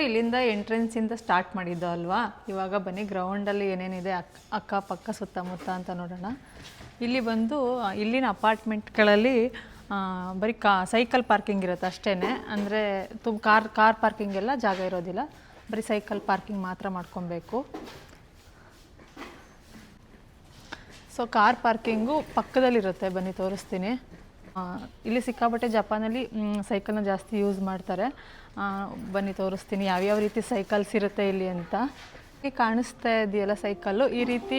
Tour ಇಲ್ಲಿಂದ ಎಂಟ್ರೆನ್ಸಿಂದ start ಮಾಡಿದ್ದು ಅಲ್ವಾ. ಇವಾಗ ಬನ್ನಿ ಗ್ರೌಂಡಲ್ಲಿ ಏನೇನಿದೆ ಅಕ್ಕಪಕ್ಕ ಸುತ್ತಮುತ್ತ ಅಂತ ನೋಡೋಣ. ಇಲ್ಲಿ ಬಂದು ಇಲ್ಲಿನ ಅಪಾರ್ಟ್ಮೆಂಟ್ಗಳಲ್ಲಿ ಬರೀ ಸೈಕಲ್ ಪಾರ್ಕಿಂಗ್ ಇರುತ್ತೆ ಅಷ್ಟೇ. ಅಂದರೆ ಕಾರ್ ಪಾರ್ಕಿಂಗ್ ಎಲ್ಲ ಜಾಗ ಇರೋದಿಲ್ಲ, ಬರೀ ಸೈಕಲ್ ಪಾರ್ಕಿಂಗ್ ಮಾತ್ರ ಮಾಡ್ಕೊಬೇಕು. ಸೊ ಕಾರ್ ಪಾರ್ಕಿಂಗು ಪಕ್ಕದಲ್ಲಿರುತ್ತೆ, ಬನ್ನಿ ತೋರಿಸ್ತೀನಿ. ಇಲ್ಲಿ ಸಿಕ್ಕಾಪಟ್ಟೆ ಜಪಾನಲ್ಲಿ ಸೈಕಲ್ನ ಜಾಸ್ತಿ ಯೂಸ್ ಮಾಡ್ತಾರೆ. ಬನ್ನಿ ತೋರಿಸ್ತೀನಿ ಯಾವ್ಯಾವ ರೀತಿ ಸೈಕಲ್ಸ್ ಇರುತ್ತೆ ಇಲ್ಲಿ ಅಂತ. ಕಾಣಿಸ್ತಾ ಇದೆಯಲ್ಲ ಸೈಕಲ್ಲು, ಈ ರೀತಿ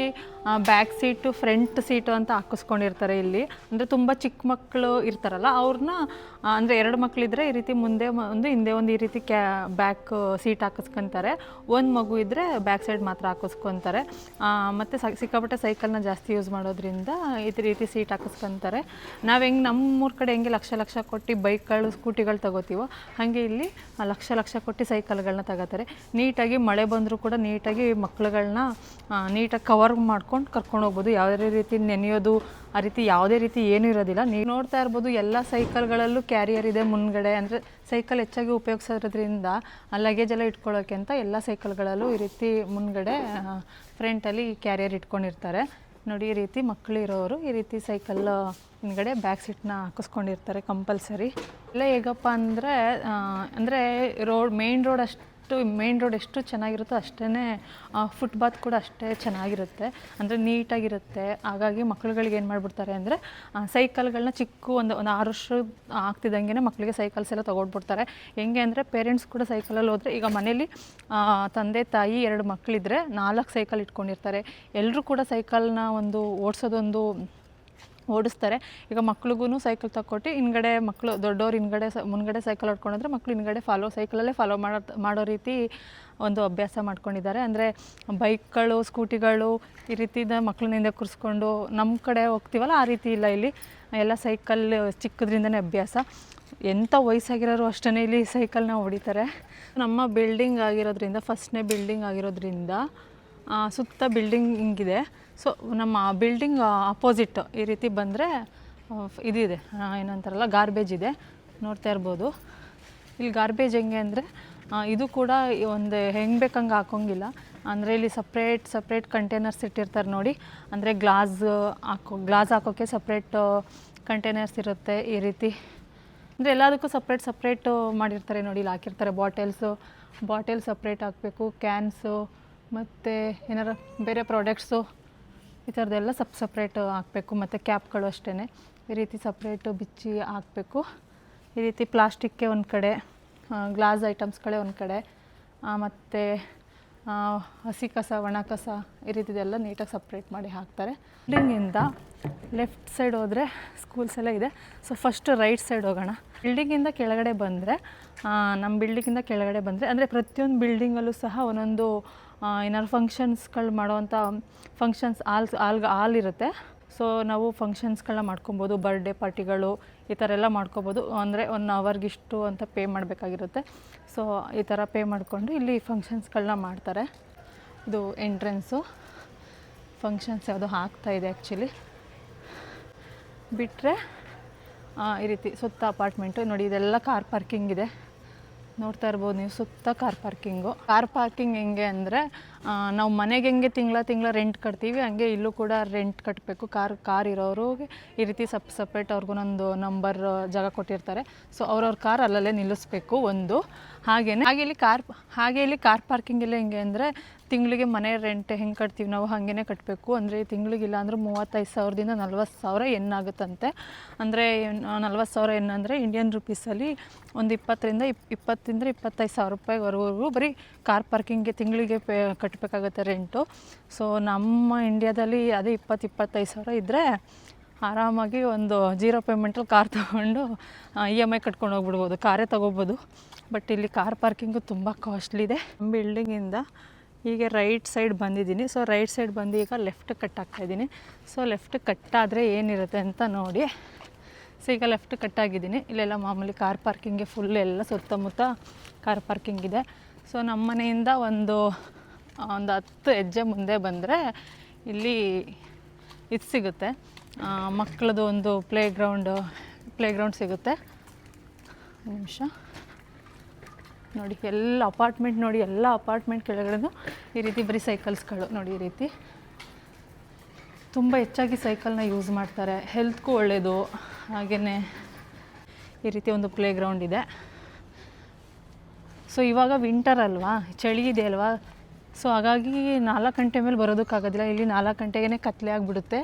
ಬ್ಯಾಕ್ ಸೀಟು ಫ್ರಂಟ್ ಸೀಟು ಅಂತ ಹಾಕಿಸ್ಕೊಂಡಿರ್ತಾರೆ ಇಲ್ಲಿ. ಅಂದರೆ ತುಂಬ ಚಿಕ್ಕ ಮಕ್ಕಳು ಇರ್ತಾರಲ್ಲ ಅವ್ರನ್ನ, ಅಂದರೆ 2 ಮಕ್ಕಳಿದ್ರೆ ಈ ರೀತಿ ಮುಂದೆ ಒಂದು ಹಿಂದೆ ಒಂದು ಈ ರೀತಿ ಬ್ಯಾಕ್ ಸೀಟ್ ಹಾಕಿಸ್ಕೊತಾರೆ. ಒಂದು ಮಗು ಇದ್ದರೆ ಬ್ಯಾಕ್ ಸೈಡ್ ಮಾತ್ರ ಹಾಕಿಸ್ಕೊತಾರೆ. ಮತ್ತು ಸಿಕ್ಕಾಪಟ್ಟೆ ಸೈಕಲ್ನ ಜಾಸ್ತಿ ಯೂಸ್ ಮಾಡೋದ್ರಿಂದ ಈ ರೀತಿ ಸೀಟ್ ಹಾಕಿಸ್ಕೊತಾರೆ. ನಾವು ಹೆಂಗೆ ನಮ್ಮೂರ ಕಡೆ ಹೆಂಗೆ ಲಕ್ಷ ಕೊಟ್ಟು ಬೈಕ್ಗಳು ಸ್ಕೂಟಿಗಳು ತಗೋತೀವೋ ಹಾಗೆ ಇಲ್ಲಿ ಲಕ್ಷ ಕೊಟ್ಟು ಸೈಕಲ್ಗಳನ್ನ ತಗೋತಾರೆ. ನೀಟಾಗಿ ಮಳೆ ಬಂದರೂ ಕೂಡ ನೀಟಾಗಿ ಮಕ್ಕಳುಗಳನ್ನ ನೀಟಾಗಿ ಕವರ್ ಮಾಡ್ಕೊಂಡು ಕರ್ಕೊಂಡು ಹೋಗ್ಬೋದು. ಯಾವುದೇ ರೀತಿ ನೆನೆಯೋದು ಆ ರೀತಿ ಯಾವುದೇ ರೀತಿ ಏನೂ ಇರೋದಿಲ್ಲ. ನೀವು ನೋಡ್ತಾ ಇರ್ಬೋದು ಎಲ್ಲ ಸೈಕಲ್ಗಳಲ್ಲೂ ಕ್ಯಾರಿಯರ್ ಇದೆ ಮುಂದ್ಗಡೆ. ಅಂದರೆ ಸೈಕಲ್ ಹೆಚ್ಚಾಗಿ ಉಪಯೋಗಿಸೋದ್ರಿಂದ ಲಗೇಜ್ ಎಲ್ಲ ಇಟ್ಕೊಳ್ಳೋಕೆ ಅಂತ ಎಲ್ಲ ಸೈಕಲ್ಗಳಲ್ಲೂ ಈ ರೀತಿ ಮುಂದ್ಗಡೆ ಫ್ರಂಟಲ್ಲಿ ಕ್ಯಾರಿಯರ್ ಇಟ್ಕೊಂಡಿರ್ತಾರೆ. ನೋಡಿ, ಈ ರೀತಿ ಮಕ್ಕಳಿರೋರು ಈ ರೀತಿ ಸೈಕಲ್ ಹಿಂದ್ಗಡೆ ಬ್ಯಾಕ್ ಸೀಟ್ನ ಹಾಕಿಸ್ಕೊಂಡಿರ್ತಾರೆ ಕಂಪಲ್ಸರಿ. ಇಲ್ಲ ಹೇಗಪ್ಪ ಅಂದರೆ ಮೇನ್ ರೋಡ್ ಎಷ್ಟು ಚೆನ್ನಾಗಿರುತ್ತೋ ಅಷ್ಟೇ ಫುಟ್ಪಾತ್ ಕೂಡ ಅಷ್ಟೇ ಚೆನ್ನಾಗಿರುತ್ತೆ, ಅಂದರೆ ನೀಟಾಗಿರುತ್ತೆ. ಹಾಗಾಗಿ ಮಕ್ಳುಗಳಿಗೆ ಏನು ಮಾಡಿಬಿಡ್ತಾರೆ ಅಂದರೆ ಸೈಕಲ್ಗಳನ್ನ ಒಂದು 6 ವರ್ಷ ಆಗ್ತಿದ್ದಂಗೆ ಮಕ್ಕಳಿಗೆ ಸೈಕಲ್ಸ್ ಎಲ್ಲ ತೊಗೊಂಡ್ಬಿಡ್ತಾರೆ. ಹೆಂಗೆ ಅಂದರೆ ಪೇರೆಂಟ್ಸ್ ಕೂಡ ಸೈಕಲಲ್ಲಿ ಹೋದರೆ, ಈಗ ಮನೇಲಿ ತಂದೆ ತಾಯಿ 2 ಮಕ್ಕಳಿದ್ರೆ 4 ಸೈಕಲ್ ಇಟ್ಕೊಂಡಿರ್ತಾರೆ. ಎಲ್ಲರೂ ಕೂಡ ಸೈಕಲ್ನ ಓಡಿಸ್ತಾರೆ. ಈಗ ಮಕ್ಳಿಗೂ ಸೈಕಲ್ ತಗೊಟ್ಟು ಹಿಂದ್ಗಡೆ ಮಕ್ಕಳು ದೊಡ್ಡವ್ರು ಮುಂದ್ಗಡೆ ಸೈಕಲ್ ಹೊಡ್ಕೊಂಡಿದ್ರೆ ಮಕ್ಕಳು ಹಿಂದ್ಗಡೆ ಸೈಕಲಲ್ಲೇ ಫಾಲೋ ಮಾಡೋ ರೀತಿ ಒಂದು ಅಭ್ಯಾಸ ಮಾಡ್ಕೊಂಡಿದ್ದಾರೆ. ಅಂದರೆ ಬೈಕ್ಗಳು ಸ್ಕೂಟಿಗಳು ಈ ರೀತಿದ ಮಕ್ಕಳನ್ನಿಂದ ಕೂರಿಸ್ಕೊಂಡು ನಮ್ಮ ಕಡೆ ಹೋಗ್ತೀವಲ್ಲ ಆ ರೀತಿ ಇಲ್ಲ. ಇಲ್ಲಿ ಎಲ್ಲ ಸೈಕಲ್ ಚಿಕ್ಕದ್ರಿಂದನೇ ಅಭ್ಯಾಸ. ಎಂಥ ವಯಸ್ಸಾಗಿರೋರು ಅಷ್ಟೇ ಇಲ್ಲಿ ಸೈಕಲ್ನ ಹೊಡಿತಾರೆ. ನಮ್ಮ ಬಿಲ್ಡಿಂಗ್ ಆಗಿರೋದ್ರಿಂದ, ಫಸ್ಟ್ನೇ ಬಿಲ್ಡಿಂಗ್ ಆಗಿರೋದ್ರಿಂದ ಸುತ್ತ ಬಿಲ್ಡಿಂಗ್ ಹಿಂಗಿದೆ. ಸೊ ನಮ್ಮ ಬಿಲ್ಡಿಂಗ್ ಅಪೋಸಿಟ್ ಈ ರೀತಿ ಬಂದರೆ ಇದಿದೆ, ಏನಂತಾರಲ್ಲ ಗಾರ್ಬೇಜ್ ಇದೆ, ನೋಡ್ತಾ ಇರ್ಬೋದು. ಇಲ್ಲಿ ಗಾರ್ಬೇಜ್ ಹೆಂಗೆ ಅಂದರೆ ಇದು ಕೂಡ ಒಂದು ಹೆಂಗೆ ಬೇಕಂಗೆ ಹಾಕೋಂಗಿಲ್ಲ. ಅಂದರೆ ಇಲ್ಲಿ ಸಪ್ರೇಟ್ ಕಂಟೈನರ್ಸ್ ಇಟ್ಟಿರ್ತಾರೆ ನೋಡಿ. ಅಂದರೆ ಗ್ಲಾಸ್ ಹಾಕೋಕ್ಕೆ ಸಪ್ರೇಟ್ ಕಂಟೈನರ್ಸ್ ಇರುತ್ತೆ ಈ ರೀತಿ. ಅಂದರೆ ಎಲ್ಲದಕ್ಕೂ ಸಪ್ರೇಟ್ ಮಾಡಿರ್ತಾರೆ ನೋಡಿ. ಇಲ್ಲಿ ಹಾಕಿರ್ತಾರೆ ಬಾಟಲ್ ಸಪ್ರೇಟ್ ಹಾಕಬೇಕು, ಕ್ಯಾನ್ಸು ಮತ್ತು ಏನಾರು ಬೇರೆ ಪ್ರಾಡಕ್ಟ್ಸು ಈ ಥರದ್ದೆಲ್ಲ ಸಪ್ರೇಟ್ ಹಾಕಬೇಕು. ಮತ್ತು ಕ್ಯಾಪ್ಗಳು ಅಷ್ಟೇ ಈ ರೀತಿ ಸಪ್ರೇಟು ಬಿಚ್ಚಿ ಹಾಕಬೇಕು. ಈ ರೀತಿ ಪ್ಲಾಸ್ಟಿಕ್ಗೆ ಒಂದು ಕಡೆ, ಗ್ಲಾಸ್ ಐಟಮ್ಸ್ಗಳೇ ಒಂದು ಕಡೆ, ಮತ್ತು ಹಸಿ ಕಸ ಒಣ ಕಸ ಈ ರೀತಿದೆಲ್ಲ ನೀಟಾಗಿ ಸಪ್ರೇಟ್ ಮಾಡಿ ಹಾಕ್ತಾರೆ. ಬಿಲ್ಡಿಂಗಿಂದ ಲೆಫ್ಟ್ ಸೈಡ್ ಹೋದರೆ ಸ್ಕೂಲ್ಸ್ ಎಲ್ಲ ಇದೆ. ಸೊ ಫಸ್ಟ್ ರೈಟ್ ಸೈಡ್ ಹೋಗೋಣ. ಬಿಲ್ಡಿಂಗಿಂದ ಕೆಳಗಡೆ ಬಂದರೆ, ನಮ್ಮ ಬಿಲ್ಡಿಂಗಿಂದ ಕೆಳಗಡೆ ಬಂದರೆ ಅಂದರೆ ಪ್ರತಿಯೊಂದು ಬಿಲ್ಡಿಂಗಲ್ಲೂ ಸಹ ಒಂದೊಂದು ಏನಾದ್ರು ಫಂಕ್ಷನ್ಸ್ಗಳು ಮಾಡೋವಂಥ ಹಾಲ್ ಇರುತ್ತೆ. ಸೊ ನಾವು ಫಂಕ್ಷನ್ಸ್ಗಳನ್ನ ಮಾಡ್ಕೊಬೋದು, ಬರ್ಡೇ ಪಾರ್ಟಿಗಳು ಈ ಥರ ಎಲ್ಲ ಮಾಡ್ಕೊಬೋದು. ಅಂದರೆ 1 ಅವರ್ಗಿಷ್ಟು ಅಂತ ಪೇ ಮಾಡಬೇಕಾಗಿರುತ್ತೆ. ಸೊ ಈ ಥರ ಪೇ ಮಾಡಿಕೊಂಡು ಇಲ್ಲಿ ಫಂಕ್ಷನ್ಸ್ಗಳನ್ನ ಮಾಡ್ತಾರೆ. ಇದು ಎಂಟ್ರೆನ್ಸು. ಫಂಕ್ಷನ್ಸ್ ಯಾವುದೋ ಆಗ್ತಾಯಿದೆ ಆ್ಯಕ್ಚುಲಿ. ಬಿಟ್ಟರೆ ಈ ರೀತಿ ಸುತ್ತ ಅಪಾರ್ಟ್ಮೆಂಟು ನೋಡಿ. ಇದೆಲ್ಲ ಕಾರ್ ಪಾರ್ಕಿಂಗ್ ಇದೆ, ನೋಡ್ತಾ ಇರ್ಬೋದು ನೀವು. ಸುತ್ತ ಕಾರ್ ಪಾರ್ಕಿಂಗ್ ಹೆಂಗೆ ಅಂದರೆ ನಾವು ಮನೆಗೆ ಹೆಂಗೆ ತಿಂಗಳ ರೆಂಟ್ ಕಟ್ತೀವಿ ಹಂಗೆ ಇಲ್ಲೂ ಕೂಡ ರೆಂಟ್ ಕಟ್ಟಬೇಕು. ಕಾರ್ ಇರೋರು ಈ ರೀತಿ ಸಪ್ರೇಟ್ ಅವ್ರಿಗೊಂದೊಂದು ನಂಬರ್ ಜಾಗ ಕೊಟ್ಟಿರ್ತಾರೆ. ಸೊ ಅವ್ರವ್ರ ಕಾರ್ ಅಲ್ಲಲ್ಲೇ ನಿಲ್ಲಿಸ್ಬೇಕು ಒಂದು. ಹಾಗೆ ಇಲ್ಲಿ ಕಾರ್ ಪಾರ್ಕಿಂಗ್ ಎಲ್ಲ ಹೆಂಗೆ ಅಂದರೆ ತಿಂಗಳಿಗೆ ಮನೆ ರೆಂಟ್ ಹೆಂಗೆ ಕಟ್ತೀವಿ ನಾವು ಹಾಗೇ ಕಟ್ಟಬೇಕು. ಅಂದರೆ ತಿಂಗಳಿಗಿಲ್ಲ ಅಂದರೆ 35,000ದಿಂದ 40,000 ಏನಾಗುತ್ತಂತೆ. ಅಂದರೆ 40,000 ಏನಂದರೆ ಇಂಡಿಯನ್ ರುಪೀಸಲ್ಲಿ ಒಂದು 20ರಿಂದ 25,000 ರೂಪಾಯಿವರೆಗೂ ಬರೀ ಕಾರ್ ಪಾರ್ಕಿಂಗ್ಗೆ ತಿಂಗಳಿಗೆ ಕಟ್ಟಬೇಕಾಗತ್ತೆ ರೆಂಟು. ಸೊ ನಮ್ಮ ಇಂಡಿಯಾದಲ್ಲಿ ಅದೇ 20-25,000 ಇದ್ದರೆ ಆರಾಮಾಗಿ ಒಂದು 0 ಪೇಮೆಂಟಲ್ಲಿ ಕಾರ್ ತೊಗೊಂಡು EMI ಕಟ್ಕೊಂಡು ಹೋಗ್ಬಿಡ್ಬೋದು, ಕಾರೇ ತೊಗೋಬೋದು. ಬಟ್ ಇಲ್ಲಿ ಕಾರ್ ಪಾರ್ಕಿಂಗು ತುಂಬ ಕಾಸ್ಟ್ಲಿ ಇದೆ. ನಮ್ಮ ಬಿಲ್ಡಿಂಗಿಂದ ಹೀಗೆ ರೈಟ್ ಸೈಡ್ ಬಂದಿದ್ದೀನಿ. ಸೊ ರೈಟ್ ಸೈಡ್ ಬಂದು ಈಗ ಲೆಫ್ಟ್ ಕಟ್ ಆಗ್ತಾಯಿದ್ದೀನಿ. ಸೊ ಲೆಫ್ಟ್ ಕಟ್ಟಾದರೆ ಏನಿರುತ್ತೆ ಅಂತ ನೋಡಿ. ಸೊ ಈಗ ಲೆಫ್ಟ್ ಕಟ್ಟಾಗಿದ್ದೀನಿ. ಇಲ್ಲೆಲ್ಲ ಮಾಮೂಲಿ ಕಾರ್ ಪಾರ್ಕಿಂಗ್ಗೆ ಫುಲ್ ಎಲ್ಲ ಸುತ್ತಮುತ್ತ ಕಾರ್ ಪಾರ್ಕಿಂಗ್ ಇದೆ. ಸೊ ನಮ್ಮ ಮನೆಯಿಂದ ಒಂದು 10 ಹೆಜ್ಜೆ ಮುಂದೆ ಬಂದರೆ ಇಲ್ಲಿ ಇದು ಸಿಗುತ್ತೆ, ಮಕ್ಕಳದು ಒಂದು ಪ್ಲೇಗ್ರೌಂಡ್ ಸಿಗುತ್ತೆ. ನಿಮಿಷ ನೋಡಿ ಎಲ್ಲ ಅಪಾರ್ಟ್ಮೆಂಟ್ ನೋಡಿ, ಎಲ್ಲ ಅಪಾರ್ಟ್ಮೆಂಟ್ ಕೆಳಗಡೆನೂ ಈ ರೀತಿ ಬರೀ ಸೈಕಲ್ಸ್ಗಳು ನೋಡಿ. ಈ ರೀತಿ ತುಂಬ ಹೆಚ್ಚಾಗಿ ಸೈಕಲ್ನ ಯೂಸ್ ಮಾಡ್ತಾರೆ, ಹೆಲ್ತ್ಗೂ ಒಳ್ಳೆಯದು. ಹಾಗೆಯೇ ಈ ರೀತಿ ಒಂದು ಪ್ಲೇ ಗ್ರೌಂಡ್ ಇದೆ. ಸೊ ಇವಾಗ ವಿಂಟರ್ ಅಲ್ವಾ, ಚಳಿ ಇದೆ ಅಲ್ವಾ, ಸೊ ಹಾಗಾಗಿ 4 ಗಂಟೆ ಮೇಲೆ ಬರೋದಕ್ಕಾಗೋದಿಲ್ಲ. ಇಲ್ಲಿ 4 ಗಂಟೆಗೇ ಕತ್ಲೆ ಆಗಿಬಿಡುತ್ತೆ.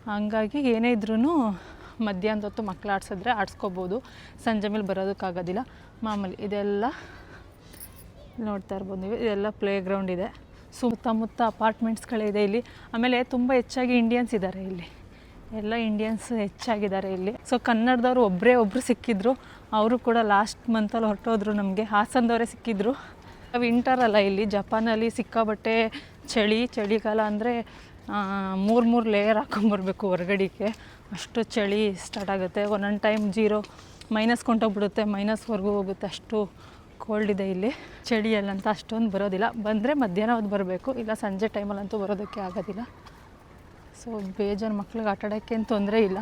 ಹಾಗಾಗಿ ಏನೇ ಇದ್ರೂ ಮಧ್ಯಾಹ್ನದ ಹೊತ್ತು ಮಕ್ಕಳು ಆಡಿಸಿದ್ರೆ ಆಡಿಸ್ಕೋಬೋದು, ಸಂಜೆ ಮೇಲೆ ಬರೋದಕ್ಕಾಗೋದಿಲ್ಲ. ಮಾಮೂಲಿ ಇದೆಲ್ಲ ನೋಡ್ತಾ ಇರ್ಬೋದು ನೀವು, ಇದೆಲ್ಲ ಪ್ಲೇ ಗ್ರೌಂಡ್ ಇದೆ. ಸುತ್ತಮುತ್ತ ಅಪಾರ್ಟ್ಮೆಂಟ್ಸ್ಗಳಿದೆ ಇಲ್ಲಿ. ಆಮೇಲೆ ತುಂಬ ಹೆಚ್ಚಾಗಿ ಇಂಡಿಯನ್ಸ್ ಇದ್ದಾರೆ ಇಲ್ಲಿ, ಎಲ್ಲ ಇಂಡಿಯನ್ಸ್ ಹೆಚ್ಚಾಗಿದ್ದಾರೆ ಇಲ್ಲಿ. ಸೊ ಕನ್ನಡದವರು ಒಬ್ಬರು ಸಿಕ್ಕಿದ್ರು, ಅವರು ಕೂಡ ಲಾಸ್ಟ್ ಮಂತಲ್ಲಿ ಹೊರಟೋದ್ರು. ನಮಗೆ ಹಾಸನದವರೇ ಸಿಕ್ಕಿದ್ರು. ವಿಂಟರ್ ಅಲ್ಲ, ಇಲ್ಲಿ ಜಪಾನಲ್ಲಿ ಸಿಕ್ಕಾಬಟ್ಟೆ ಚಳಿಗಾಲ ಅಂದರೆ 3 ಲೇಯರ್ ಹಾಕೊಂಬರ್ಬೇಕು ಹೊರಗಡೆಗೆ, ಅಷ್ಟು ಚಳಿ ಸ್ಟಾರ್ಟ್ ಆಗುತ್ತೆ. ಒಂದೊಂದು ಟೈಮ್ -, ಕೊಂಟೋಗ್ಬಿಡುತ್ತೆ, -ವರೆಗೂ ಹೋಗುತ್ತೆ, ಅಷ್ಟು ಕೋಲ್ಡ್ ಇದೆ ಇಲ್ಲಿ. ಚಳಿಯಲ್ಲಂತ ಅಷ್ಟೊಂದು ಬರೋದಿಲ್ಲ, ಬಂದರೆ ಮಧ್ಯಾಹ್ನ ಹೊತ್ತು ಬರಬೇಕು, ಇಲ್ಲ ಸಂಜೆ ಟೈಮಲ್ಲಂತೂ ಬರೋದಕ್ಕೆ ಆಗೋದಿಲ್ಲ. ಸೊ ಬೇಜಾರು ಮಕ್ಳಿಗೆ ಆಟ ಆಡೋಕ್ಕೆ ಏನು ತೊಂದರೆ ಇಲ್ಲ,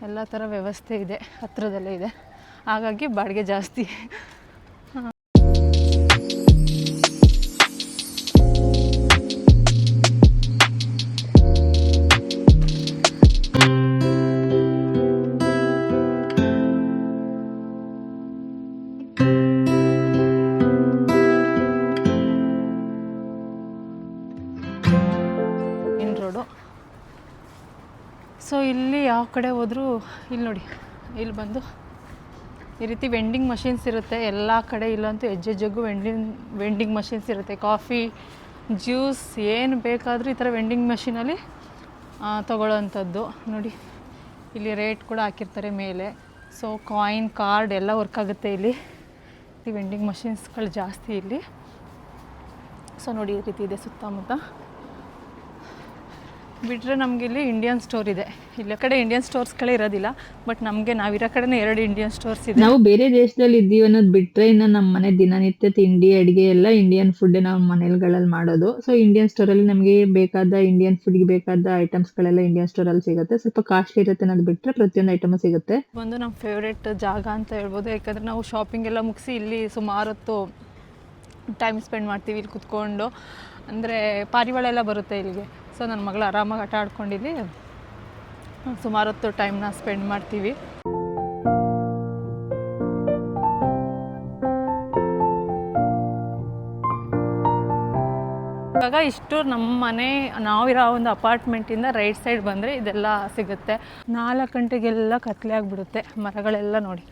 ಎಲ್ಲ ಥರ ವ್ಯವಸ್ಥೆ ಇದೆ, ಹತ್ತಿರದಲ್ಲೇ ಇದೆ. ಹಾಗಾಗಿ ಬಾಡಿಗೆ ಜಾಸ್ತಿ. ಸೊ ಇಲ್ಲಿ ಯಾವ ಕಡೆ ಹೋದರೂ ಇಲ್ಲಿ ನೋಡಿ, ಇಲ್ಲಿ ಬಂದು ಈ ರೀತಿ ವೆಂಡಿಂಗ್ ಮಷಿನ್ಸ್ ಇರುತ್ತೆ ಎಲ್ಲ ಕಡೆ. ಇಲ್ಲಂತೂ ಹೆಜ್ಜೆಗೂ ವೆಂಡಿಂಗ್ ಮಷಿನ್ಸ್ ಇರುತ್ತೆ. ಕಾಫಿ, ಜ್ಯೂಸ್ ಏನು ಬೇಕಾದರೂ ಈ ಥರ ವೆಂಡಿಂಗ್ ಮಷಿನಲ್ಲಿ ತೊಗೊಳ್ಳೋವಂಥದ್ದು. ನೋಡಿ ಇಲ್ಲಿ ರೇಟ್ ಕೂಡ ಹಾಕಿರ್ತಾರೆ ಮೇಲೆ. ಸೊ ಕಾಯಿನ್, ಕಾರ್ಡ್ ಎಲ್ಲ ವರ್ಕ್ ಆಗುತ್ತೆ ಇಲ್ಲಿ. ಈ ವೆಂಡಿಂಗ್ ಮಷಿನ್ಸ್ಗಳು ಜಾಸ್ತಿ ಇಲ್ಲಿ. ಸೊ ನೋಡಿ ಈ ರೀತಿ ಇದೆ ಸುತ್ತಮುತ್ತ. ಬಿಟ್ಟರೆ ನಮಗೆ ಇಲ್ಲಿ ಇಂಡಿಯನ್ ಸ್ಟೋರ್ ಇದೆ. ಇಲ್ಲ ಕಡೆ ಇಂಡಿಯನ್ ಸ್ಟೋರ್ಸ್ಗಳೇ ಇರೋದಿಲ್ಲ, ಬಟ್ ನಮಗೆ ನಾವಿರೋ ಕಡೆನೇ 2 ಇಂಡಿಯನ್ ಸ್ಟೋರ್ಸ್ ಇದೆ. ನಾವು ಬೇರೆ ದೇಶದಲ್ಲಿ ಇದ್ದೀವಿ ಅನ್ನೋದು ಬಿಟ್ರೆ ಇನ್ನು ನಮ್ಮ ಮನೆ ದಿನನಿತ್ಯ ತಿಂಡಿ ಅಡುಗೆ ಎಲ್ಲ ಇಂಡಿಯನ್ ಫುಡ್ ನಾವು ಮನೆಗಳಲ್ಲಿ ಮಾಡೋದು. ಸೊ ಇಂಡಿಯನ್ ಸ್ಟೋರಲ್ಲಿ ನಮಗೆ ಬೇಕಾದ ಇಂಡಿಯನ್ ಫುಡ್ಗೆ ಬೇಕಾದ ಐಟಮ್ಸ್ಗಳೆಲ್ಲ ಇಂಡಿಯನ್ ಸ್ಟೋರಲ್ಲಿ ಸಿಗುತ್ತೆ. ಸ್ವಲ್ಪ ಕಾಸ್ಟ್ಲಿ ಇರುತ್ತೆ ಅನ್ನೋದು ಬಿಟ್ಟರೆ ಪ್ರತಿಯೊಂದು ಐಟಮು ಸಿಗುತ್ತೆ. ಒಂದು ನಮ್ಮ ಫೇವ್ರೇಟ್ ಜಾಗ ಅಂತ ಹೇಳ್ಬೋದು, ಯಾಕಂದರೆ ನಾವು ಶಾಪಿಂಗ್ ಎಲ್ಲ ಮುಗಿಸಿ ಇಲ್ಲಿ ಸುಮಾರು ಹೊತ್ತು ಟೈಮ್ ಸ್ಪೆಂಡ್ ಮಾಡ್ತೀವಿ ಇಲ್ಲಿ ಕುತ್ಕೊಂಡು. ಅಂದರೆ ಪಾರಿವಾಳ ಎಲ್ಲ ಬರುತ್ತೆ ಇಲ್ಲಿಗೆ. ಸೊ ನನ್ನ ಮಗಳು ಆರಾಮಾಗಿ ಆಟ ಆಡ್ಕೊಂಡಿಲ್ಲಿ ಸುಮಾರು ಹೊತ್ತು ಟೈಮ್ನ ಸ್ಪೆಂಡ್ ಮಾಡ್ತೀವಿ. ಇವಾಗ ಇಷ್ಟು ನಮ್ಮ ಮನೆ, ನಾವಿರೋ ಒಂದು ಅಪಾರ್ಟ್ಮೆಂಟಿಂದ ರೈಟ್ ಸೈಡ್ ಬಂದರೆ ಇದೆಲ್ಲ ಸಿಗುತ್ತೆ. 4 ಗಂಟೆಗೆಲ್ಲ ಕತ್ಲೆ ಆಗಿಬಿಡುತ್ತೆ. ಮರಗಳೆಲ್ಲ ನೋಡಿ,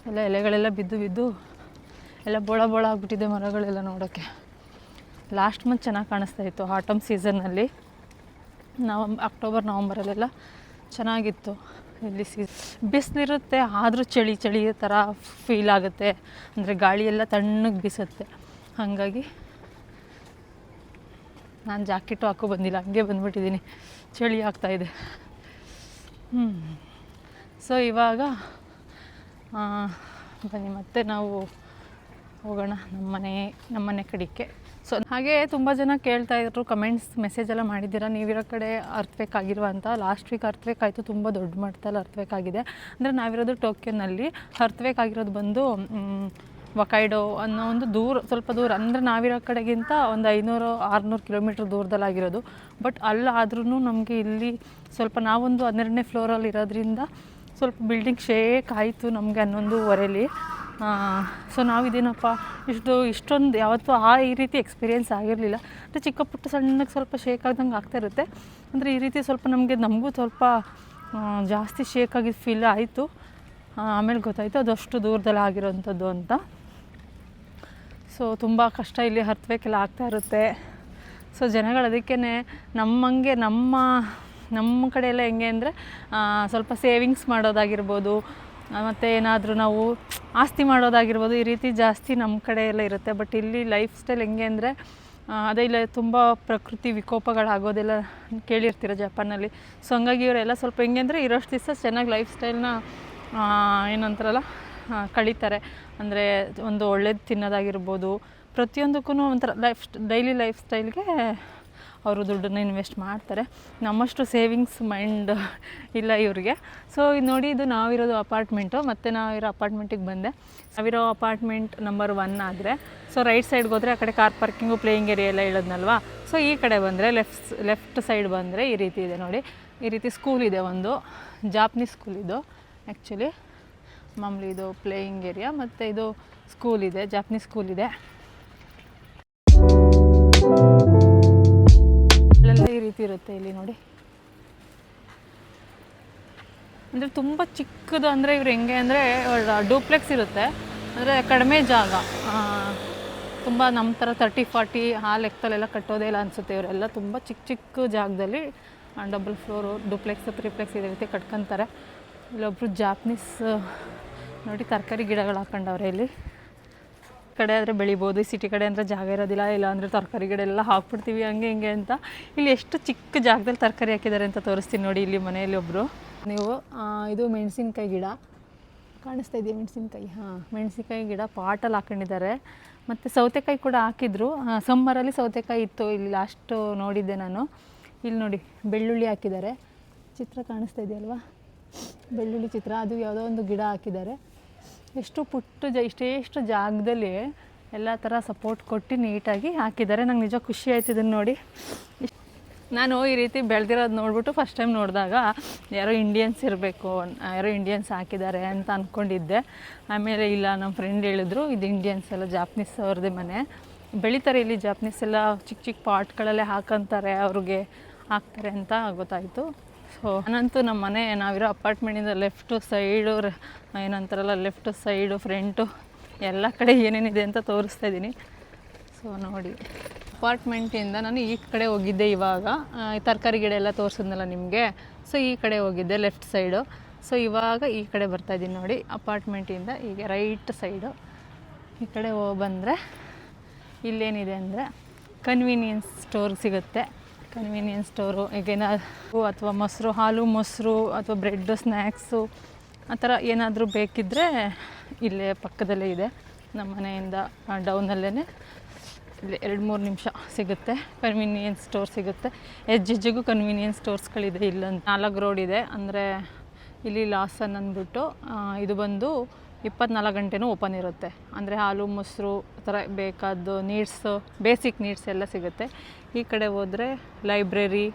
ಎಲ್ಲ ಎಲೆಗಳೆಲ್ಲ ಬಿದ್ದು ಎಲ್ಲ ಬೋಳ ಆಗಿಬಿಟ್ಟಿದೆ ಮರಗಳೆಲ್ಲ ನೋಡೋಕ್ಕೆ. ಲಾಸ್ಟ್ ಮಂತ್ ಚೆನ್ನಾಗಿ ಕಾಣಿಸ್ತಾ ಇತ್ತು ಆಟಮ್ ಸೀಸನ್ನಲ್ಲಿ, ಅಕ್ಟೋಬರ್ ನವಂಬರಲ್ಲೆಲ್ಲ ಚೆನ್ನಾಗಿತ್ತು. ಇಲ್ಲಿ ಬಿಸಿಲಿರುತ್ತೆ, ಆದರೂ ಚಳಿ ಥರ ಫೀಲ್ ಆಗುತ್ತೆ. ಅಂದರೆ ಗಾಳಿ ಎಲ್ಲ ತಣ್ಣಗೆ ಬೀಸುತ್ತೆ. ಹಾಗಾಗಿ ನಾನು ಜಾಕೆಟು ಹಾಕೋ ಬಂದಿಲ್ಲ, ಹಂಗೆ ಬಂದುಬಿಟ್ಟಿದ್ದೀನಿ, ಚಳಿ ಆಗ್ತಾಯಿದೆ. ಸೊ ಇವಾಗ ಬನ್ನಿ ಮತ್ತೆ ನಾವು ಹೋಗೋಣ ನಮ್ಮ ಮನೆ ಕಡೆಗೆ. ಸೊ ಹಾಗೆ ತುಂಬ ಜನ ಕೇಳ್ತಾಯಿದ್ರು, ಕಮೆಂಟ್ಸ್ ಮೆಸೇಜ್ ಎಲ್ಲ ಮಾಡಿದ್ದೀರಾ ನೀವಿರೋ ಕಡೆ ಅರ್ಥ್ವೇಕ್ ಆಗಿರುವ ಅಂತ. ಲಾಸ್ಟ್ ವೀಕ್ ಅರ್ಥ್ವೇಕ್ ಆಯಿತು, ತುಂಬ ದೊಡ್ಡ ಮಟ್ಟದಲ್ಲಿ ಅರ್ಥ್ವೇಕ್ ಆಗಿದೆ. ಅಂದರೆ ನಾವಿರೋದು ಟೋಕ್ಯೋನಲ್ಲಿ, ಅರ್ಥ್ವೇಕ್ ಆಗಿರೋದು ಬಂದು ವಕೈಡೋ ಅನ್ನೋ ಒಂದು ಸ್ವಲ್ಪ ದೂರ, ಅಂದರೆ ನಾವಿರೋ ಕಡೆಗಿಂತ ಒಂದು 500-600 ಕಿಲೋಮೀಟ್ರ್ ದೂರದಲ್ಲಾಗಿರೋದು. ಬಟ್ ಅಲ್ಲಾದ್ರೂ ನಮಗೆ ಇಲ್ಲಿ ಸ್ವಲ್ಪ, ನಾವೊಂದು 12ನೇ ಫ್ಲೋರಲ್ಲಿ ಇರೋದ್ರಿಂದ ಸ್ವಲ್ಪ ಬಿಲ್ಡಿಂಗ್ ಶೇಕ್ ಆಯಿತು ನಮಗೆ 11:15. ಸೊ ನಾವಿದೇನಪ್ಪ ಇಷ್ಟೊಂದು ಯಾವತ್ತೂ ಈ ರೀತಿ ಎಕ್ಸ್ಪೀರಿಯೆನ್ಸ್ ಆಗಿರಲಿಲ್ಲ. ಅಂದರೆ ಚಿಕ್ಕ ಪುಟ್ಟ ಸಣ್ಣಗೆ ಸ್ವಲ್ಪ ಶೇಕ್ ಆಗ್ದಂಗೆ ಆಗ್ತಾಯಿರುತ್ತೆ. ಅಂದರೆ ಈ ರೀತಿ ಸ್ವಲ್ಪ ನಮಗೂ ಸ್ವಲ್ಪ ಜಾಸ್ತಿ ಶೇಕ್ ಆಗಿದ್ದು ಫೀಲ್ ಆಯಿತು. ಆಮೇಲೆ ಗೊತ್ತಾಯಿತು ಅದು ಅಷ್ಟು ದೂರದಲ್ಲಿ ಆಗಿರೋವಂಥದ್ದು ಅಂತ. ಸೊ ತುಂಬ ಕಷ್ಟ ಇಲ್ಲಿ ಅರ್ಥ್ವೇಕೆಲ್ಲ ಆಗ್ತಾಯಿರುತ್ತೆ. ಸೊ ಜನಗಳು ಅದಕ್ಕೇ ನಮ್ಮಂಗೆ ನಮ್ಮ ಕಡೆ ಎಲ್ಲ ಹೆಂಗೆ ಅಂದರೆ ಸ್ವಲ್ಪ ಸೇವಿಂಗ್ಸ್ ಮಾಡೋದಾಗಿರ್ಬೋದು, ಮತ್ತು ಏನಾದರೂ ನಾವು ಆಸ್ತಿ ಮಾಡೋದಾಗಿರ್ಬೋದು, ಈ ರೀತಿ ಜಾಸ್ತಿ ನಮ್ಮ ಕಡೆ ಎಲ್ಲ ಇರುತ್ತೆ. ಬಟ್ ಇಲ್ಲಿ ಲೈಫ್ ಸ್ಟೈಲ್ ಹೆಂಗೆ ಅಂದರೆ ಅದೇ ಇಲ್ಲ, ತುಂಬ ಪ್ರಕೃತಿ ವಿಕೋಪಗಳಾಗೋದೆಲ್ಲ ಕೇಳಿರ್ತೀರ ಜಪಾನಲ್ಲಿ. ಸೊ ಹಂಗಾಗಿ ಇವರೆಲ್ಲ ಸ್ವಲ್ಪ ಹೆಂಗೆ ಅಂದರೆ ಇರೋಷ್ಟು ದಿವಸ ಚೆನ್ನಾಗಿ ಲೈಫ್ ಸ್ಟೈಲ್ನ ಏನಂತಾರಲ್ಲ ಕಳೀತಾರೆ. ಅಂದರೆ ಒಂದು ಒಳ್ಳೇದು ತಿನ್ನೋದಾಗಿರ್ಬೋದು, ಪ್ರತಿಯೊಂದಕ್ಕೂ ಒಂಥರ ಡೈಲಿ ಲೈಫ್ ಸ್ಟೈಲ್ಗೆ ಅವರು ದುಡ್ಡನ್ನು ಇನ್ವೆಸ್ಟ್ ಮಾಡ್ತಾರೆ. ನಮ್ಮಷ್ಟು ಸೇವಿಂಗ್ಸ್ ಮೈಂಡ್ ಇಲ್ಲ ಇವ್ರಿಗೆ. ಸೊ ಇದು ನೋಡಿ, ಇದು ನಾವಿರೋದು ಅಪಾರ್ಟ್ಮೆಂಟು. ಮತ್ತು ನಾವಿರೋ ಅಪಾರ್ಟ್ಮೆಂಟಿಗೆ ಬಂದೆ. ನಾವಿರೋ ಅಪಾರ್ಟ್ಮೆಂಟ್ ನಂಬರ್ 1 ಆದರೆ, ಸೊ ರೈಟ್ ಸೈಡ್ಗೆ ಹೋದರೆ ಆ ಕಡೆ ಕಾರ್ ಪಾರ್ಕಿಂಗು, ಪ್ಲೇಯಿಂಗ್ ಏರಿಯಾ ಎಲ್ಲ ಹೇಳಿದ್ನಲ್ವಾ. ಸೊ ಈ ಕಡೆ ಬಂದರೆ ಲೆಫ್ಟ್ ಸೈಡ್ ಬಂದರೆ ಈ ರೀತಿ ಇದೆ ನೋಡಿ. ಈ ರೀತಿ ಸ್ಕೂಲ್ ಇದೆ, ಒಂದು ಜಾಪನೀಸ್ ಸ್ಕೂಲ್ ಇದು ಆ್ಯಕ್ಚುಲಿ. ಮಾಮೂಲಿ ಇದು ಪ್ಲೇಯಿಂಗ್ ಏರಿಯಾ ಮತ್ತು ಇದು ಸ್ಕೂಲ್ ಇದೆ, ಜಾಪನೀಸ್ ಸ್ಕೂಲ್ ಇದೆ. ಇಲ್ಲೆಲ್ಲ ಈ ರೀತಿ ಇರುತ್ತೆ ಇಲ್ಲಿ ನೋಡಿ. ಅಂದರೆ ತುಂಬ ಚಿಕ್ಕದು, ಅಂದರೆ ಇವ್ರು ಹೆಂಗೆ ಅಂದರೆ ಡೂಪ್ಲೆಕ್ಸ್ ಇರುತ್ತೆ, ಅಂದರೆ ಕಡಿಮೆ ಜಾಗ. ತುಂಬ ನಮ್ಮ ಥರ 30-40 ಆ ಲೆಕ್ಕದಲ್ಲೆಲ್ಲ ಕಟ್ಟೋದೇ ಇಲ್ಲ ಅನಿಸುತ್ತೆ. ಇವರೆಲ್ಲ ತುಂಬ ಚಿಕ್ಕ ಜಾಗದಲ್ಲಿ ಡಬಲ್ ಫ್ಲೋರು, ಡೂಪ್ಲೆಕ್ಸ್, 3ಪ್ಲೆಕ್ಸ್ ಇದೇ ರೀತಿ ಕಟ್ಕೊತಾರೆ. ಇಲ್ಲೊಬ್ಬರು ಜಾಪನೀಸ್ ನೋಡಿ ತರಕಾರಿ ಗಿಡಗಳು ಹಾಕೊಂಡವ್ರೆ. ಇಲ್ಲಿ ಕಡೆ ಆದರೆ ಬೆಳಿಬೋದು, ಸಿಟಿ ಕಡೆ ಅಂದರೆ ಜಾಗ ಇರೋದಿಲ್ಲ, ಇಲ್ಲ ಅಂದರೆ ತರಕಾರಿ ಗಿಡ ಎಲ್ಲ ಹಾಕ್ಬಿಡ್ತೀವಿ ಹಂಗೆ ಹಿಂಗೆ ಅಂತ. ಇಲ್ಲಿ ಎಷ್ಟು ಚಿಕ್ಕ ಜಾಗದಲ್ಲಿ ತರಕಾರಿ ಹಾಕಿದ್ದಾರೆ ಅಂತ ತೋರಿಸ್ತೀನಿ ನೋಡಿ. ಇಲ್ಲಿ ಮನೆಯಲ್ಲಿ ಒಬ್ಬರು, ನೀವು ಇದು ಮೆಣಸಿನ್ಕಾಯಿ ಗಿಡ ಕಾಣಿಸ್ತಾ ಇದೆಯಾ? ಮೆಣಸಿನ್ಕಾಯಿ, ಮೆಣಸಿನ್ಕಾಯಿ ಗಿಡ ಪಾಟಲ್ಲಿ ಹಾಕೊಂಡಿದ್ದಾರೆ. ಮತ್ತು ಸೌತೆಕಾಯಿ ಕೂಡ ಹಾಕಿದ್ರು. ಸಮ್ಮರಲ್ಲಿ ಸೌತೆಕಾಯಿ ಇತ್ತು ಇಲ್ಲಿ, ಲಾಸ್ಟು ನೋಡಿದ್ದೆ ನಾನು. ಇಲ್ಲಿ ನೋಡಿ ಬೆಳ್ಳುಳ್ಳಿ ಹಾಕಿದ್ದಾರೆ, ಚಿತ್ರ ಕಾಣಿಸ್ತಾ ಇದೆಯಲ್ವಾ, ಬೆಳ್ಳುಳ್ಳಿ ಚಿತ್ರ. ಅದು ಯಾವುದೋ ಒಂದು ಗಿಡ ಹಾಕಿದ್ದಾರೆ. ಎಷ್ಟು ಪುಟ್ಟ ಇಷ್ಟೇಷ್ಟು ಜಾಗದಲ್ಲಿ ಎಲ್ಲ ಥರ ಸಪೋರ್ಟ್ ಕೊಟ್ಟು ನೀಟಾಗಿ ಹಾಕಿದ್ದಾರೆ. ನಂಗೆ ನಿಜ ಖುಷಿ ಆಯ್ತು ಇದನ್ನು ನೋಡಿ. ನಾನು ಈ ರೀತಿ ಬೆಳೆದಿರೋದು ನೋಡ್ಬಿಟ್ಟು ಫಸ್ಟ್ ಟೈಮ್ ನೋಡಿದಾಗ ಯಾರೋ ಇಂಡಿಯನ್ಸ್ ಇರಬೇಕು, ಯಾರೋ ಇಂಡಿಯನ್ಸ್ ಹಾಕಿದ್ದಾರೆ ಅಂತ ಅಂದ್ಕೊಂಡಿದ್ದೆ. ಆಮೇಲೆ ಇಲ್ಲ, ನಮ್ಮ ಫ್ರೆಂಡ್ ಹೇಳಿದ್ರು ಇದು ಇಂಡಿಯನ್ಸ್ ಎಲ್ಲ, ಜಾಪನೀಸ್ ಅವ್ರದ್ದೇ ಮನೆ, ಬೆಳೀತಾರೆ ಇಲ್ಲಿ ಜಾಪನೀಸ್ ಎಲ್ಲ, ಚಿಕ್ಕ ಚಿಕ್ಕ ಪಾಟ್ಗಳಲ್ಲೇ ಹಾಕೊಂತಾರೆ, ಅವ್ರಿಗೆ ಹಾಕ್ತಾರೆ ಅಂತ ಗೊತ್ತಾಯಿತು. ಸೊ ನಾನಂತೂ ನಮ್ಮ ಮನೆ, ನಾವಿರೋ ಅಪಾರ್ಟ್ಮೆಂಟಿಂದ ಲೆಫ್ಟು ಸೈಡು, ಏನಂತಾರಲ್ಲ ಲೆಫ್ಟು ಸೈಡು ಫ್ರಂಟು ಎಲ್ಲ ಕಡೆ ಏನೇನಿದೆ ಅಂತ ತೋರಿಸ್ತಾ ಇದ್ದೀನಿ. ಸೊ ನೋಡಿ, ಅಪಾರ್ಟ್ಮೆಂಟಿಂದ ನಾನು ಈ ಕಡೆ ಹೋಗಿದ್ದೆ ಇವಾಗ, ತರಕಾರಿ ಗಿಡ ಎಲ್ಲ ತೋರಿಸಿದ್ನಲ್ಲ ನಿಮಗೆ. ಸೊ ಈ ಕಡೆ ಹೋಗಿದ್ದೆ ಲೆಫ್ಟ್ ಸೈಡು. ಸೊ ಇವಾಗ ಈ ಕಡೆ ಬರ್ತಾಯಿದ್ದೀನಿ ನೋಡಿ, ಅಪಾರ್ಟ್ಮೆಂಟಿಂದ ಈಗ ರೈಟ್ ಸೈಡು. ಈ ಕಡೆ ಬಂದರೆ ಇಲ್ಲೇನಿದೆ ಅಂದರೆ ಕನ್ವೀನಿಯನ್ಸ್ ಸ್ಟೋರ್ ಸಿಗುತ್ತೆ. ಕನ್ವೀನಿಯನ್ಸ್ ಸ್ಟೋರು, ಈಗ ಏನಾದರೂ ಅಥವಾ ಮೊಸರು, ಹಾಲು ಮೊಸರು ಅಥವಾ ಬ್ರೆಡ್ಡು, ಸ್ನ್ಯಾಕ್ಸು ಆ ಥರ ಏನಾದರೂ ಬೇಕಿದ್ದರೆ ಇಲ್ಲೇ ಪಕ್ಕದಲ್ಲೇ ಇದೆ. ನಮ್ಮ ಮನೆಯಿಂದ ಡೌನಲ್ಲೇ ಇಲ್ಲಿ 2-3 ನಿಮಿಷ ಸಿಗುತ್ತೆ, ಕನ್ವೀನಿಯನ್ಸ್ ಸ್ಟೋರ್ ಸಿಗುತ್ತೆ. ಹೆಜ್ಜೆಗೂ ಕನ್ವೀನಿಯನ್ಸ್ ಸ್ಟೋರ್ಸ್ಗಳಿದೆ. ಇಲ್ಲೊಂದು 4 ರೋಡ್ ಇದೆ. ಅಂದರೆ ಇಲ್ಲಿ ಲಾಸನ್ ಅಂದ್ಬಿಟ್ಟು ಇದು ಬಂದು 24 ಗಂಟೆನೂ ಓಪನ್ ಇರುತ್ತೆ. ಅಂದರೆ ಹಾಲು ಮೊಸರು ಆ ಥರ ಬೇಕಾದ್ದು ನೀಡ್ಸು, ಬೇಸಿಕ್ ನೀಡ್ಸ್ ಎಲ್ಲ ಸಿಗುತ್ತೆ. ಈ ಕಡೆ ಹೋದರೆ ಲೈಬ್ರರಿ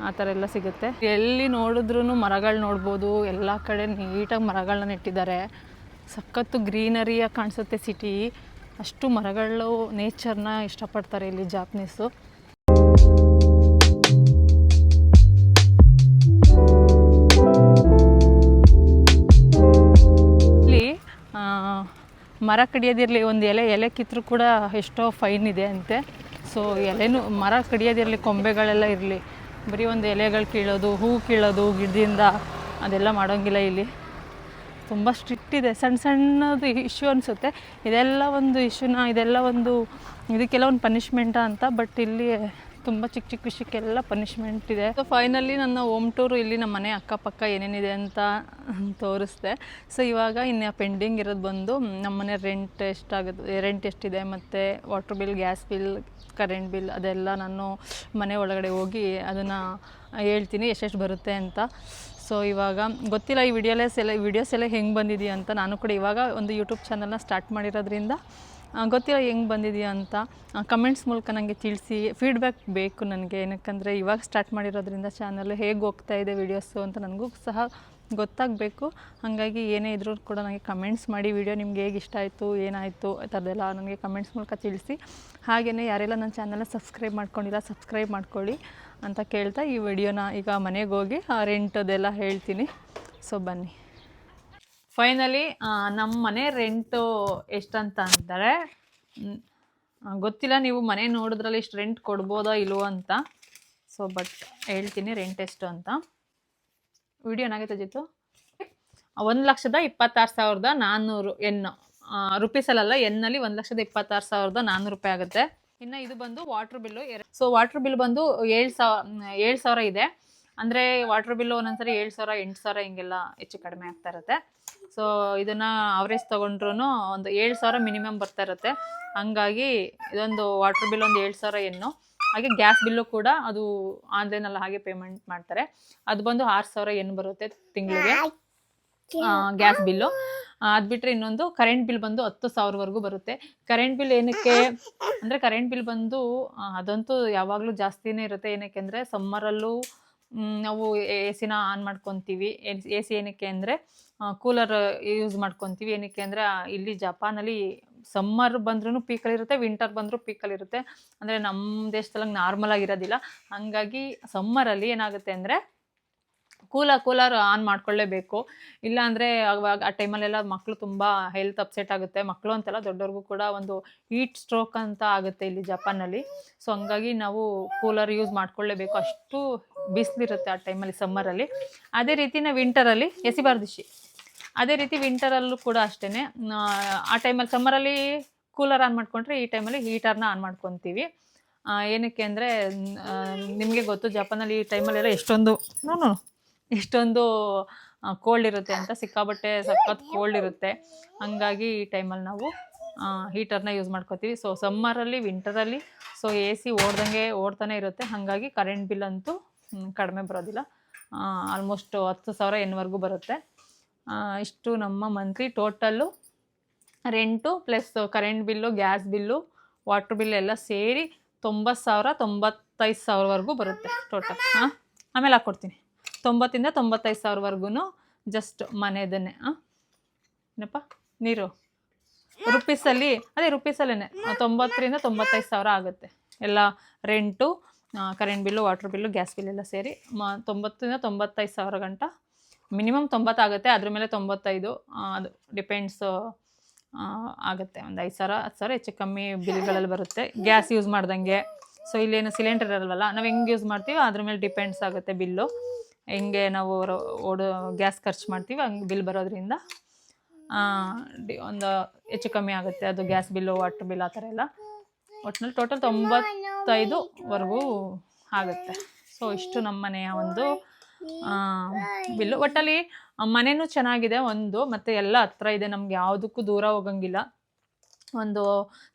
ಆ ಥರ ಎಲ್ಲ ಸಿಗುತ್ತೆ. ಎಲ್ಲಿ ನೋಡಿದ್ರೂ ಮರಗಳು ನೋಡ್ಬೋದು. ಎಲ್ಲ ಕಡೆ ನೀಟಾಗಿ ಮರಗಳನ್ನ ನೆಟ್ಟಿದ್ದಾರೆ. ಸಖತ್ತು ಗ್ರೀನರಿಯಾಗಿ ಕಾಣಿಸುತ್ತೆ ಸಿಟಿ. ಅಷ್ಟು ಮರಗಳು, ನೇಚರ್ನ ಇಷ್ಟಪಡ್ತಾರೆ ಇಲ್ಲಿ ಜಾಪನೀಸು. ಇಲ್ಲಿ ಮರ ಕಡಿಯೋದಿರಲಿ, ಒಂದು ಎಲೆ ಕಿತ್ತರೂ ಕೂಡ ಎಷ್ಟೋ ಫೈನ್ ಇದೆ ಅಂತೆ. ಸೊ ಎಲೆನೂ ಮರ ಕಡಿಯೋದಿರಲಿ, ಕೊಂಬೆಗಳೆಲ್ಲ ಇರಲಿ, ಬರೀ ಒಂದು ಎಲೆಗಳು ಕೀಳೋದು, ಹೂವು ಕೀಳೋದು ಗಿಡದಿಂದ ಅದೆಲ್ಲ ಮಾಡೋಂಗಿಲ್ಲ ಇಲ್ಲಿ. ತುಂಬ ಸ್ಟ್ರಿಕ್ಟ್ ಇದೆ. ಸಣ್ಣದು ಇಶ್ಯೂ ಅನಿಸುತ್ತೆ, ಇದೆಲ್ಲ ಒಂದು ಇಶ್ಯೂನ, ಇದೆಲ್ಲ ಇದಕ್ಕೆಲ್ಲ ಒಂದು ಪನಿಷ್ಮೆಂಟ ಅಂತ. ಬಟ್ ಇಲ್ಲಿ ತುಂಬ ಚಿಕ್ಕ ವಿಷಯಕ್ಕೆಲ್ಲ ಪನಿಷ್ಮೆಂಟ್ ಇದೆ. ಸೊ ಫೈನಲಿ ನನ್ನ ಹೋಮ್ ಟೂರು ಇಲ್ಲಿ ನಮ್ಮ ಮನೆ ಅಕ್ಕಪಕ್ಕ ಏನೇನಿದೆ ಅಂತ ತೋರಿಸ್ದೆ. ಸೊ ಇವಾಗ ಇನ್ನು ಪೆಂಡಿಂಗ್ ಇರೋದು ಬಂದು ನಮ್ಮ ಮನೆ ರೆಂಟ್ ಎಷ್ಟಿದೆ, ಮತ್ತು water bill, gas bill, current bill, ಅದೆಲ್ಲ ನಾನು ಮನೆ ಒಳಗಡೆ ಹೋಗಿ ಅದನ್ನು ಹೇಳ್ತೀನಿ ಎಷ್ಟೆಷ್ಟು ಬರುತ್ತೆ ಅಂತ. ಸೊ ಇವಾಗ ಗೊತ್ತಿಲ್ಲ ಈ ವಿಡಿಯೋಸ್ ಎಲ್ಲ ಹೆಂಗೆ ಬಂದಿದೆಯಾ ಅಂತ. ನಾನು ಕೂಡ ಇವಾಗ ಒಂದು ಯೂಟ್ಯೂಬ್ ಚಾನಲ್ನ ಸ್ಟಾರ್ಟ್ ಮಾಡಿರೋದ್ರಿಂದ ಗೊತ್ತಿಲ್ಲ ಹೆಂಗೆ ಬಂದಿದೆಯಾ ಅಂತ. ಕಮೆಂಟ್ಸ್ ಮೂಲಕ ನನಗೆ ತಿಳಿಸಿ, ಫೀಡ್ಬ್ಯಾಕ್ ಬೇಕು ನನಗೆ. ಏನಕ್ಕಂದರೆ ಇವಾಗ ಸ್ಟಾರ್ಟ್ ಮಾಡಿರೋದ್ರಿಂದ ಚಾನಲ್ ಹೇಗೆ ಹೋಗ್ತಾ ಇದೆ ವೀಡಿಯೋಸು ಅಂತ ನನಗೂ ಸಹ ಗೊತ್ತಾಗಬೇಕು. ಹಾಗಾಗಿ ಏನೇ ಇದ್ರೂ ಕೂಡ ನನಗೆ ಕಮೆಂಟ್ಸ್ ಮಾಡಿ, ವಿಡಿಯೋ ನಿಮ್ಗೆ ಹೇಗೆ ಇಷ್ಟ ಆಯಿತು, ಏನಾಯಿತು ಆ ಥರದ್ದೆಲ್ಲ ನನಗೆ ಕಮೆಂಟ್ಸ್ ಮೂಲಕ ತಿಳಿಸಿ. ಹಾಗೆಯೇ ಯಾರೆಲ್ಲ ನನ್ನ ಚಾನಲ್ನ ಸಬ್ಸ್ಕ್ರೈಬ್ ಮಾಡ್ಕೊಂಡಿಲ್ಲ, ಸಬ್ಸ್ಕ್ರೈಬ್ ಮಾಡ್ಕೊಳ್ಳಿ ಅಂತ ಕೇಳ್ತಾ ಈ ವಿಡಿಯೋನ ಈಗ ಮನೆಗೆ ಹೋಗಿ ರೆಂಟದೆಲ್ಲ ಹೇಳ್ತೀನಿ. ಸೊ ಬನ್ನಿ. ಫೈನಲಿ ನಮ್ಮ ಮನೆ ರೆಂಟು ಎಷ್ಟಂತ ಅಂತಾರೆ ಗೊತ್ತಿಲ್ಲ. ನೀವು ಮನೆ ನೋಡಿದ್ರಲ್ಲಿ ಇಷ್ಟು ರೆಂಟ್ ಕೊಡ್ಬೋದಾ ಇಲ್ವೋ ಅಂತ. ಸೊ ಬಟ್ ಹೇಳ್ತೀನಿ ರೆಂಟ್ ಎಷ್ಟು ಅಂತ. ವಿಡಿಯೋ ಏನಾಗೈತೆ ಜಿತ್ತು? 1,26,400 ಎನ್ನು ರುಪೀಸಲ್ಲ, ಎನ್ನಲ್ಲಿ 1,26,400 ರೂಪಾಯಿ ಆಗುತ್ತೆ. ಇನ್ನು ಇದು ಬಂದು water bill. So water bill ಬಂದು 7,000 ಇದೆ. ಅಂದರೆ ವಾಟ್ರ್ ಬಿಲ್ಲು ಒಂದೊಂದ್ಸರಿ 7,000, 8,000 ಹಿಂಗೆಲ್ಲ ಹೆಚ್ಚು ಕಡಿಮೆ ಆಗ್ತಾ ಇರುತ್ತೆ. ಸೊ ಇದನ್ನು ಅವರೇಜ್ ತೊಗೊಂಡ್ರೂ ಒಂದು 7,000 ಮಿನಿಮಮ್ ಬರ್ತಾ ಇರುತ್ತೆ. ಹಂಗಾಗಿ ಇದೊಂದು ವಾಟ್ರ್ ಬಿಲ್ ಒಂದು 7,000 ಎನ್ನು. ಹಾಗೆ ಗ್ಯಾಸ್ ಬಿಲ್ಲು ಕೂಡ ಅದು ಆನ್ಲೈನಲ್ಲಿ ಹಾಗೆ ಪೇಮೆಂಟ್ ಮಾಡ್ತಾರೆ. ಅದು ಬಂದು 6,000 ಏನು ಬರುತ್ತೆ ತಿಂಗಳಿಗೆ ಗ್ಯಾಸ್ ಬಿಲ್ಲು. ಅದು ಬಿಟ್ಟರೆ ಇನ್ನೊಂದು ಕರೆಂಟ್ ಬಿಲ್ ಬಂದು 10,000ವರೆಗೂ ಬರುತ್ತೆ. ಕರೆಂಟ್ ಬಿಲ್ ಏನಕ್ಕೆ ಅಂದರೆ ಕರೆಂಟ್ ಬಿಲ್ ಬಂದು ಅದಂತೂ ಯಾವಾಗಲೂ ಜಾಸ್ತಿನೇ ಇರುತ್ತೆ. ಏನಕ್ಕೆ ಅಂದರೆ ಸಮ್ಮರಲ್ಲೂ ನಾವು ಎ ಸಿನ ಆನ್ ಮಾಡ್ಕೊತೀವಿ. ಎ ಸಿ ಏನಕ್ಕೆ ಅಂದರೆ ಕೂಲರ್ ಯೂಸ್ ಮಾಡ್ಕೊತೀವಿ. ಏನಕ್ಕೆ ಅಂದರೆ ಇಲ್ಲಿ ಜಪಾನಲ್ಲಿ ಸಮ್ಮರ್ ಬಂದ್ರೂ ಪೀಕಲ್ಲಿರುತ್ತೆ, ವಿಂಟರ್ ಬಂದರೂ ಪೀಕಲ್ಲಿರುತ್ತೆ. ಅಂದರೆ ನಮ್ಮ ದೇಶದಲ್ಲಿ ನಾರ್ಮಲ್ ಆಗಿರೋದಿಲ್ಲ. ಹಾಗಾಗಿ ಸಮ್ಮರಲ್ಲಿ ಏನಾಗುತ್ತೆ ಅಂದರೆ ಕೂಲರ್ ಆನ್ ಮಾಡ್ಕೊಳ್ಳೇಬೇಕು. ಇಲ್ಲ ಅಂದರೆ ಅವಾಗ ಆ ಟೈಮಲ್ಲೆಲ್ಲ ಮಕ್ಕಳು ತುಂಬ ಹೆಲ್ತ್ ಅಪ್ಸೆಟ್ ಆಗುತ್ತೆ. ಮಕ್ಕಳು ಅಂತಲ್ಲ, ದೊಡ್ಡವ್ರಿಗೂ ಕೂಡ ಒಂದು ಹೀಟ್ ಸ್ಟ್ರೋಕ್ ಅಂತ ಆಗುತ್ತೆ ಇಲ್ಲಿ ಜಪಾನಲ್ಲಿ. ಸೊ ಹಂಗಾಗಿ ನಾವು ಕೂಲರ್ ಯೂಸ್ ಮಾಡ್ಕೊಳ್ಳೇಬೇಕು, ಅಷ್ಟು ಬಿಸಿಲಿರುತ್ತೆ ಆ ಟೈಮಲ್ಲಿ ಸಮ್ಮರಲ್ಲಿ. ಅದೇ ರೀತಿ ನಾವು ವಿಂಟರಲ್ಲಿ ಎಸಿಬಾರ್ದಿಶಿ, ಅದೇ ರೀತಿ ವಿಂಟರಲ್ಲೂ ಕೂಡ ಅಷ್ಟೇ. ಆ ಟೈಮಲ್ಲಿ ಸಮ್ಮರಲ್ಲಿ ಕೂಲರ್ ಆನ್ ಮಾಡ್ಕೊಂಡ್ರೆ ಈ ಟೈಮಲ್ಲಿ ಹೀಟರ್ನ ಆನ್ ಮಾಡ್ಕೊತೀವಿ. ಏನಕ್ಕೆ ಅಂದರೆ ನಿಮಗೆ ಗೊತ್ತು ಜಪಾನಲ್ಲಿ ಈ ಟೈಮಲ್ಲೆಲ್ಲ ಎಷ್ಟೊಂದು ಕೋಲ್ಡ್ ಇರುತ್ತೆ ಅಂತ, ಸಿಕ್ಕಾಬಟ್ಟೆ ಸಖತ್ ಕೋಲ್ಡ್ ಇರುತ್ತೆ. ಹಂಗಾಗಿ ಈ ಟೈಮಲ್ಲಿ ನಾವು ಹೀಟರ್ನ ಯೂಸ್ ಮಾಡ್ಕೋತೀವಿ. ಸೊ ಸಮ್ಮರಲ್ಲಿ ವಿಂಟರಲ್ಲಿ ಸೊ ಎ ಸಿ ಓಡ್ತಾನೆ ಇರುತ್ತೆ. ಹಾಗಾಗಿ ಕರೆಂಟ್ ಬಿಲ್ ಅಂತೂ ಕಡಿಮೆ ಬರೋದಿಲ್ಲ. ಆಲ್ಮೋಸ್ಟ್ 10,000 ಎನ್ವರೆಗೂ ಬರುತ್ತೆ. ಇಷ್ಟು ನಮ್ಮ monthly total rent plus current bill, gas bill, water bill ಎಲ್ಲ ಸೇರಿ 90,000 95,000ವರೆಗೂ ಬರುತ್ತೆ ಟೋಟಲ್. ಆಮೇಲೆ ಹಾಕ್ಕೊಡ್ತೀನಿ. 90,000 ಇಂದ 95,000ವರೆಗೂ ಜಸ್ಟ್ ಮನೆದನ್ನೇ. ಏನಪ್ಪ ನೀರು ರುಪೀಸಲ್ಲಿ, ಅದೇ ರುಪೀಸಲ್ಲೇ 90,000 ಇಂದ 95,000 ಆಗುತ್ತೆ. ಎಲ್ಲ rent, current bill, water bill, gas bill ಎಲ್ಲ ಸೇರಿ 90,000 ಇಂದ 95,000 ಗಂಟ. ಮಿನಿಮಮ್ 90 ಆಗುತ್ತೆ, ಅದ್ರ ಮೇಲೆ 95 ಅದು ಡಿಪೆಂಡ್ಸ್ ಆಗುತ್ತೆ. ಒಂದು 5,000 10,000 ಹೆಚ್ಚು ಕಮ್ಮಿ ಬಿಲ್ಗಳಲ್ಲಿ ಬರುತ್ತೆ ಗ್ಯಾಸ್ ಯೂಸ್ ಮಾಡ್ದಂಗೆ. ಸೊ ಇಲ್ಲೇನು ಸಿಲಿಂಡರ್ ಇರಲ್ವಲ್ಲ, ನಾವು ಹೆಂಗೆ ಯೂಸ್ ಮಾಡ್ತೀವಿ ಅದ್ರ ಮೇಲೆ ಡಿಪೆಂಡ್ಸ್ ಆಗುತ್ತೆ ಬಿಲ್ಲು. ಹೆಂಗೆ ನಾವು ಗ್ಯಾಸ್ ಖರ್ಚು ಮಾಡ್ತೀವಿ ಹಂಗೆ ಬಿಲ್ ಬರೋದ್ರಿಂದ ಒಂದು ಹೆಚ್ಚು ಕಮ್ಮಿ ಆಗುತ್ತೆ ಅದು ಗ್ಯಾಸ್ ಬಿಲ್ಲು, ವಾಟ್ರ್ ಬಿಲ್ ಆ ಥರ ಎಲ್ಲ. ಒಟ್ಟಿನಲ್ಲಿ ಟೋಟಲ್ 95ವರೆಗೂ ಆಗುತ್ತೆ. ಸೊ ಇಷ್ಟು ನಮ್ಮ ಮನೆಯ ಒಂದು ಬಿಲ್ಲು. ಒಟ್ಟಲ್ಲಿ ಮನೆಯೂ ಚೆನ್ನಾಗಿದೆ ಒಂದು, ಮತ್ತು ಎಲ್ಲ ಹತ್ರ ಇದೆ, ನಮ್ಗೆ ಯಾವುದಕ್ಕೂ ದೂರ ಹೋಗಂಗಿಲ್ಲ. ಒಂದು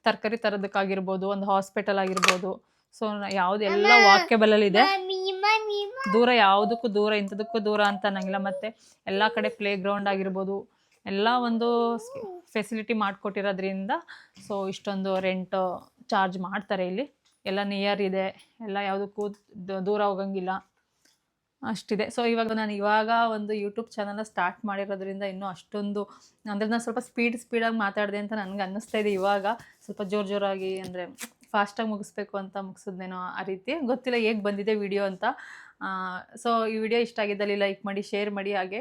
ತರಕಾರಿ ತರೋದಕ್ಕಾಗಿರ್ಬೋದು, ಒಂದು ಹಾಸ್ಪಿಟಲ್ ಆಗಿರ್ಬೋದು. ಸೊ ಯಾವುದೆಲ್ಲ ವಾಕ್ಯಬಲಲ್ಲಿದೆ, ದೂರ ಯಾವುದಕ್ಕೂ ದೂರ, ಇಂಥದಕ್ಕೂ ದೂರ ಅಂತ ಅನ್ನಂಗಿಲ್ಲ. ಮತ್ತು ಎಲ್ಲ ಕಡೆ ಪ್ಲೇ ಗ್ರೌಂಡ್ ಆಗಿರ್ಬೋದು, ಎಲ್ಲ ಒಂದು ಫೆಸಿಲಿಟಿ ಮಾಡಿಕೊಟ್ಟಿರೋದ್ರಿಂದ ಸೊ ಇಷ್ಟೊಂದು ರೆಂಟ್ ಚಾರ್ಜ್ ಮಾಡ್ತಾರೆ ಇಲ್ಲಿ. ಎಲ್ಲ ನಿಯರ್ ಇದೆ, ಎಲ್ಲ ಯಾವುದಕ್ಕೂ ದೂರ ಹೋಗಂಗಿಲ್ಲ, ಅಷ್ಟಿದೆ. ಸೊ ಇವಾಗ ಒಂದು ಯೂಟ್ಯೂಬ್ ಚಾನಲ್ನ ಸ್ಟಾರ್ಟ್ ಮಾಡಿರೋದ್ರಿಂದ ಇನ್ನೂ ಅಷ್ಟೊಂದು ಅಂದರೆ ನಾನು ಸ್ವಲ್ಪ ಸ್ಪೀಡಾಗಿ ಮಾತಾಡಿದೆ ಅಂತ ನನಗೆ ಅನ್ನಿಸ್ತಾ ಇದೆ. ಇವಾಗ ಸ್ವಲ್ಪ ಜೋರಾಗಿ ಅಂದರೆ ಫಾಸ್ಟಾಗಿ ಮುಗಿಸ್ಬೇಕು ಅಂತ ಮುಗಿಸಿದ್ನೇನೋ ಆ ರೀತಿ, ಗೊತ್ತಿಲ್ಲ ಹೇಗೆ ಬಂದಿದೆ ವಿಡಿಯೋ ಅಂತ. ಸೊ ಈ ವಿಡಿಯೋ ಇಷ್ಟ ಆಗಿದ್ದಲ್ಲಿ ಲೈಕ್ ಮಾಡಿ, ಶೇರ್ ಮಾಡಿ, ಹಾಗೆ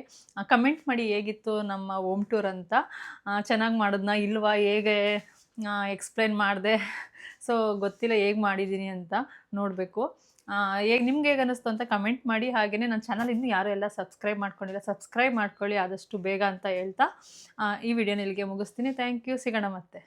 ಕಮೆಂಟ್ ಮಾಡಿ ಹೇಗಿತ್ತು ನಮ್ಮ ಹೋಮ್ ಟೂರ್ ಅಂತ. ಚೆನ್ನಾಗಿ ಮಾಡಿದ್ನಾ ಇಲ್ವಾ, ಹೇಗೆ ಎಕ್ಸ್ಪ್ಲೈನ್ ಮಾಡಿದೆ, ಸೊ ಗೊತ್ತಿಲ್ಲ ಹೇಗೆ ಮಾಡಿದ್ದೀನಿ ಅಂತ ನೋಡಬೇಕು. ನಿಮ್ಗೆ ಹೇಗೆ ಅನ್ನಿಸ್ತು ಅಂತ ಕಮೆಂಟ್ ಮಾಡಿ. ಹಾಗೆಯೇ ನನ್ನ ಚಾನಲ್ ಇನ್ನೂ ಯಾರು ಎಲ್ಲ ಸಬ್ಸ್ಕ್ರೈಬ್ ಮಾಡ್ಕೊಂಡಿಲ್ಲ, ಸಬ್ಸ್ಕ್ರೈಬ್ ಮಾಡ್ಕೊಳ್ಳಿ ಆದಷ್ಟು ಬೇಗ ಅಂತ ಹೇಳ್ತಾ ಈ ವಿಡಿಯೋನ ಇಲ್ಲಿಗೆ ಮುಗಿಸ್ತೀನಿ. Thank you. ಸಿಗೋಣ ಮತ್ತೆ.